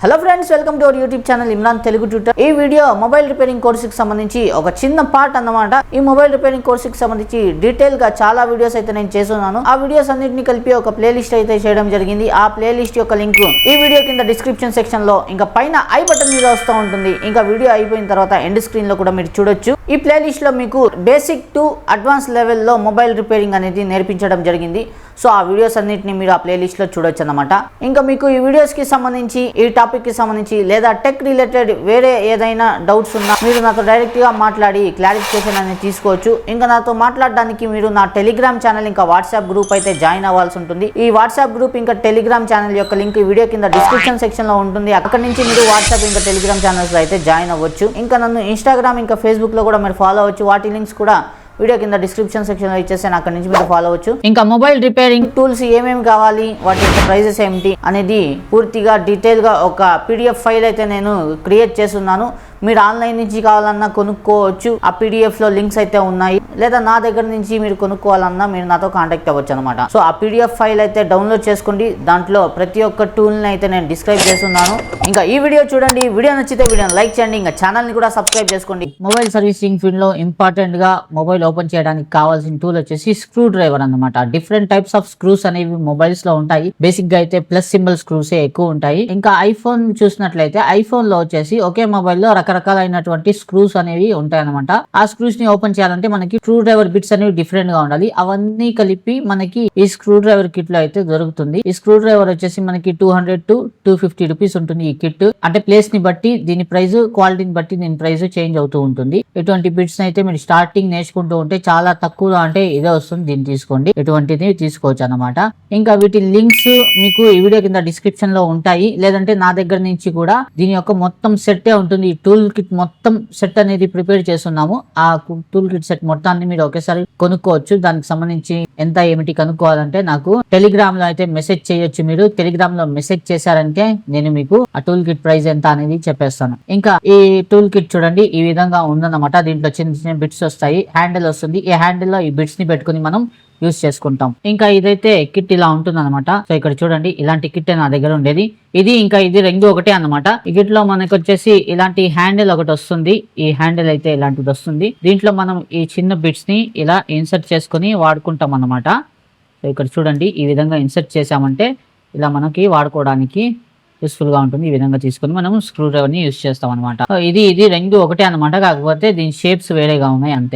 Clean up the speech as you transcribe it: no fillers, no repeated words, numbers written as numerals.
Hello friends, welcome to our YouTube channel Imran Telugu tutor. ఈ video mobile repairing కోర్సుకి సంబంధించి ఒక చిన్న పార్ట్ అన్నమాట. ఈ మొబైల్ రిపేరింగ్ కోర్సుకి సంబంధించి డీటెయిల్ గా చాలా వీడియోస్ అయితే నేను చేస్తున్నాను. ఆ వీడియోస్ అన్నిటిని కలిపి ఒక ప్లేలిస్ట్ అయితే చేయడం జరిగింది. ఆ ప్లేలిస్ట్ యొక్క లింక్ ఈ వీడియో కింద డిస్క్రిప్షన్ సెక్షన్ లో, ఇంకా పైన ఐ బటన్ మీద వస్తూ ఉంటుంది. ఇంకా వీడియో అయిపోయిన తర్వాత ఎండ్ స్క్రీన్ లో కూడా మీరు చూడొచ్చు. ఈ ప్లేలిస్ట్ లో మీకు బేసిక్ టు అడ్వాన్స్ లెవెల్లో మొబైల్ రిపేరింగ్ అనేది నేర్పించడం జరిగింది. సో ఆ వీడియోస్ అన్నిటిని మీరు ఆ ప్లేలిస్ట్ లో చూడొచ్చు అన్నమాట. ఇంకా మీకు ఈ వీడియోస్ కి సంబంధించి, ఈ టాపిక్ కి సంబంధించి లేదా టెక్ రిలేటెడ్ వేరే ఏదైనా డౌట్స్ ఉన్నా మీరు నాతో డైరెక్ట్ గా మాట్లాడి క్లారిఫికేషన్ అనేది తీసుకోవచ్చు. ఇంకా నాతో మాట్లాడడానికి మీరు నా టెలిగ్రామ్ ఛానల్ ఇంకా వాట్సాప్ గ్రూప్ అయితే జాయిన్ అవ్వాల్సి ఉంటుంది. ఈ వాట్సాప్ గ్రూప్ ఇంకా టెలిగ్రామ్ ఛానల్ యొక్క లింక్ ఈ వీడియో కింద డిస్క్రిప్షన్ సెక్షన్ లో ఉంటుంది. అక్కడ నుంచి మీరు వాట్సాప్ ఇంకా టెలిగ్రామ్ ఛానల్స్ లో అయితే జాయిన్ అవ్వచ్చు. ఇంకా నన్ను ఇన్స్టాగ్రామ్ ఇంకా ఫేస్బుక్ లో కూడా మీరు ఫాలో అవ్వచ్చు. వాటి లింక్స్ కూడా వీడియో కింద డిస్క్రిప్షన్ సెక్షన్ లో ఇచ్చేసాను, అక్కడ నుంచి మీరు ఫాలో అవ్వచ్చు. ఇంకా మొబైల్ రిపేరింగ్ టూల్స్ ఏమేమి కావాలి, వాటి యొక్క ప్రైజెస్ ఏమిటి అనేది పూర్తిగా డీటెయిల్ గా ఒక పీడిఎఫ్ ఫైల్ అయితే నేను క్రియేట్ చేస్తున్నాను. మీరు ఆన్లైన్ నుంచి కావాలన్నా కొనుక్కోవచ్చు. ఆ పీడిఎఫ్ లో లింక్స్ అయితే ఉన్నాయి. లేదా నా దగ్గర నుంచి మీరు కొనుక్కోవాలన్నా మీరు నాతో కాంటాక్ట్ అవ్వచ్చు అనమాట. సో ఆ పీడిఎఫ్ ఫైల్ అయితే డౌన్లోడ్ చేసుకోండి. దాంట్లో ప్రతి ఒక్క టూల్ ని అయితే నేను డిస్క్రైబ్ చేస్తున్నాను. ఇంకా ఈ వీడియో చూడండి. వీడియో నచ్చితే వీడియోని లైక్ చేయండి. ఇంకా ఛానల్ ని కూడా సబ్స్క్రైబ్ చేసుకోండి. మొబైల్ సర్వీసింగ్ ఫీల్డ్ లో ఇంపార్టెంట్ గా మొబైల్ ఓపెన్ చేయడానికి కావాల్సిన టూల్ వచ్చేసి స్క్రూ డ్రైవర్ అన్నమాట. డిఫరెంట్ టైప్స్ ఆఫ్ స్క్రూస్ అనేవి మొబైల్స్ లో ఉంటాయి. బేసిక్ గా అయితే ప్లస్ సింబల్ స్క్రూస్ ఎక్కువ ఉంటాయి. ఇంకా ఐఫోన్ చూసినట్లయితే ఐఫోన్ లో వచ్చేసి ఒకే మొబైల్ లో రకరకాలైనటువంటి స్క్రూస్ అనేవి ఉంటాయి అనమాట. ఆ స్క్రూస్ ని ఓపెన్ చేయాలంటే మనకి స్క్రూ డ్రైవర్ బిట్స్ అనేవి డిఫరెంట్ గా ఉండాలి. అవన్నీ కలిపి మనకి ఈ స్క్రూ డ్రైవర్ కిట్ లో అయితే దొరుకుతుంది. ఈ స్క్రూ డ్రైవర్ వచ్చేసి మనకి 200 to 250 రూపీస్ ఉంటుంది ఈ కిట్. అంటే ప్లేస్ ని బట్టి దీని ప్రైస్, క్వాలిటీని బట్టి దీని ప్రైస్ చేంజ్ అవుతూ ఉంటుంది. ఇటువంటి బిట్స్ అయితే మీరు స్టార్టింగ్ నేర్చుకుంటూ ఉంటే చాలా తక్కువలో అంటే ఇదే వస్తుంది. దీన్ని తీసుకోండి, ఎటువంటిది తీసుకోవచ్చు అనమాట. ఇంకా వీటి లింక్స్ మీకు ఈ వీడియో కింద డిస్క్రిప్షన్ లో ఉంటాయి. లేదంటే నా దగ్గర నుంచి కూడా దీని యొక్క మొత్తం సెట్ ఉంటుంది. ఈ టూల్ కిట్ మొత్తం సెట్ అనేది ప్రిపేర్ చేస్తున్నాము. ఆ టూల్ కిట్ సెట్ మొత్తాన్ని మీరు ఒకేసారి కొనుక్కోవచ్చు. దానికి సంబంధించి ఎంత ఏమిటి కనుక్కోవాలంటే నాకు టెలిగ్రామ్ లో అయితే మెసేజ్ చేయొచ్చు. మీరు టెలిగ్రామ్ లో మెసేజ్ చేశారంటే నేను మీకు ఆ టూల్ కిట్ ప్రైస్ ఎంత అనేది చెప్పేస్తాను. ఇంకా ఈ టూల్ కిట్ చూడండి, ఈ విధంగా ఉందన్నమాట. దీంట్లో చిన్న చిన్న బిట్స్ వస్తాయి, హ్యాండిల్ వస్తుంది. ఈ హ్యాండిల్ లో ఈ బిట్స్ ని పెట్టుకుని మనం యూస్ చేసుకుంటాం. ఇంకా ఇదైతే కిట్ ఇలా ఉంటుంది అనమాట. సో ఇక్కడ చూడండి, ఇలాంటి కిట్ నా దగ్గర ఉండేది. ఇది రెండు ఒకటే అనమాట. ఈ కిట్ లో మనకు వచ్చేసి ఇలాంటి హ్యాండిల్ ఒకటి వస్తుంది. ఈ హ్యాండిల్ అయితే ఇలాంటిది వస్తుంది. దీంట్లో మనం ఈ చిన్న బిట్స్ ని ఇలా ఇన్సర్ట్ చేసుకుని వాడుకుంటాం అనమాట. సో ఇక్కడ చూడండి, ఈ విధంగా ఇన్సర్ట్ చేసామంటే ఇలా మనకి వాడుకోవడానికి యూస్ఫుల్ గా ఉంటుంది. ఈ విధంగా తీసుకుని మనం స్క్రూ డ్రైవర్ ని యూస్ చేస్తాం అనమాట. ఇది రెండు ఒకటే అనమాట. కాకపోతే దీని షేప్స్ వేరేగా ఉన్నాయి అంతే.